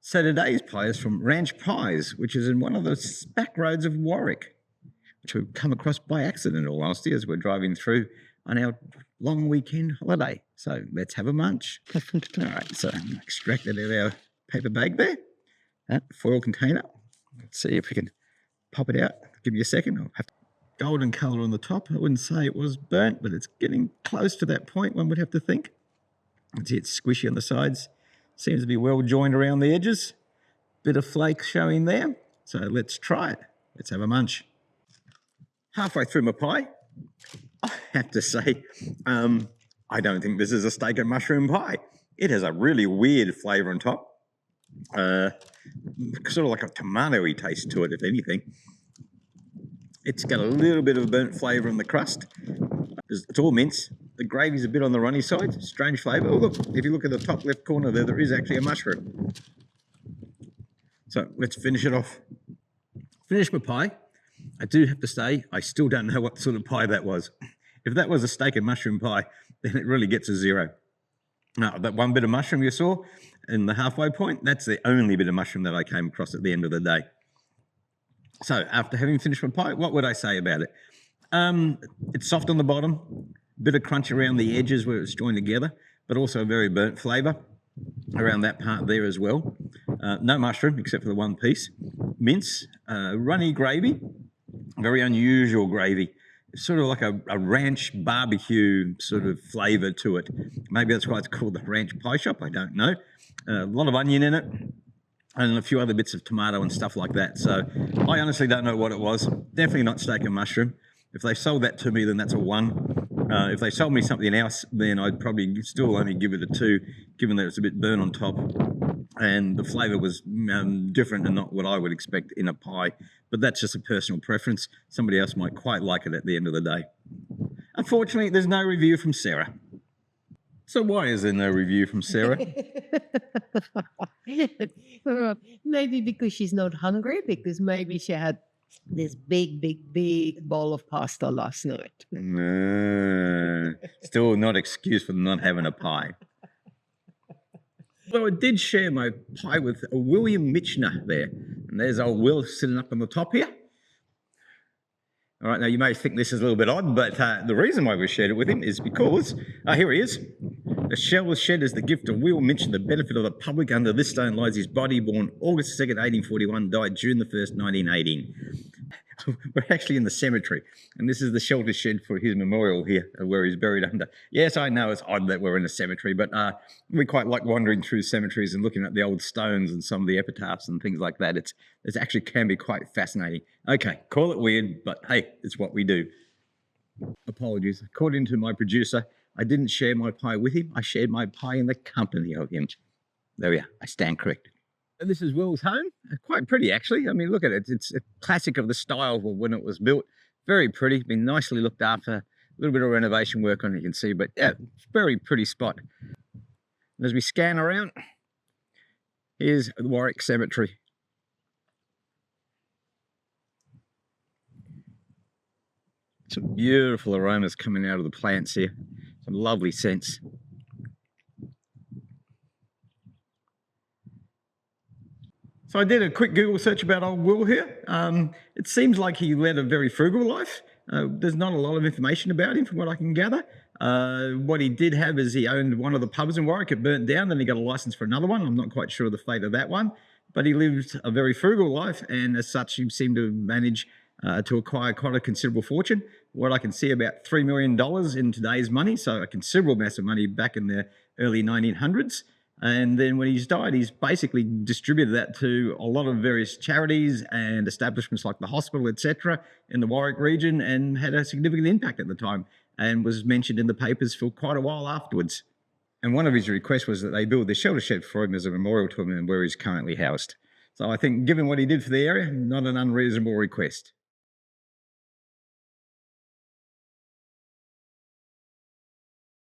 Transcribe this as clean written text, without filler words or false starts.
So today's pie is from Ranch Pies, which is in one of the back roads of Warwick, which we've come across by accident all last year as we're driving through on our long weekend holiday. So let's have a munch. All right, so extract it out of our paper bag there, foil container. Let's see if we can pop it out. Give me a second. I'll have golden colour on the top. I wouldn't say it was burnt, but it's getting close to that point, one would have to think. You can see it's squishy on the sides. Seems to be well joined around the edges. Bit of flake showing there. So let's try it. Let's have a munch. Halfway through my pie, I have to say, I don't think this is a steak and mushroom pie. It has a really weird flavour on top. Sort of like a tomatoey taste to it, if anything. It's got a little bit of burnt flavour in the crust. It's all mince. The gravy's a bit on the runny side. Strange flavour. Oh, look, if you look at the top left corner there is actually a mushroom. So let's finish it off. Finish my pie. I do have to say, I still don't know what sort of pie that was. If that was a steak and mushroom pie, then it really gets a 0. Now, that one bit of mushroom you saw in the halfway point, that's the only bit of mushroom that I came across at the end of the day. So after having finished my pie, what would I say about it? It's soft on the bottom, bit of crunch around the edges where it's joined together, but also a very burnt flavour around that part there as well. No mushroom except for the one piece. Mince, runny gravy, very unusual gravy. It's sort of like a ranch barbecue sort of flavour to it. Maybe that's why it's called the Ranch Pie Shop, I don't know. A lot of onion in it and a few other bits of tomato and stuff like that. So I honestly don't know what it was. Definitely not steak and mushroom. If they sold that to me, then that's a 1. If they sold me something else, then I'd probably still only give it a 2, given that it's a bit burnt on top and the flavour was different and not what I would expect in a pie. But that's just a personal preference. Somebody else might quite like it at the end of the day. Unfortunately, there's no review from Sarah. So why is there no review from Sarah? Maybe because she's not hungry, because maybe she had this big bowl of pasta last night. No, still not excuse for not having a pie. Well, I did share my pie with William Mitchner there. And there's old Will sitting up on the top here. All right, now you may think this is a little bit odd, but the reason why we shared it with him is because, here he is. The shell was shed as the gift of Will Mitchner, the benefit of the public. Under this stone lies his body, born August 2nd, 1841, died June the 1st, 1918. We're actually in the cemetery, and this is the shelter shed for his memorial here, where he's buried under. Yes, I know it's odd that we're in a cemetery, but we quite like wandering through cemeteries and looking at the old stones and some of the epitaphs and things like that. It actually can be quite fascinating. Okay, call it weird, but hey, it's what we do. Apologies. According to my producer, I didn't share my pie with him. I shared my pie in the company of him. There we are. I stand corrected. And this is Will's home. Quite pretty, actually. I mean, look at it. It's a classic of the style of when it was built. Very pretty. Been nicely looked after. A little bit of renovation work on it, you can see. But yeah, very pretty spot. And as we scan around, here's the Warwick Cemetery. Some beautiful aromas coming out of the plants here. Some lovely scents. So I did a quick Google search about old Will here. It seems like he led a very frugal life. There's not a lot of information about him from what I can gather. What he did have is he owned one of the pubs in Warwick. It burnt down, then he got a license for another one. I'm not quite sure of the fate of that one. But he lived a very frugal life, and as such, he seemed to manage to acquire quite a considerable fortune. What I can see, about $3 million in today's money, so a considerable mass of money back in the early 1900s. And then when he's died, he's basically distributed that to a lot of various charities and establishments like the hospital, etc., in the Warwick region, and had a significant impact at the time and was mentioned in the papers for quite a while afterwards. And one of his requests was that they build the shelter shed for him as a memorial to him and where he's currently housed. So I think, given what he did for the area, not an unreasonable request.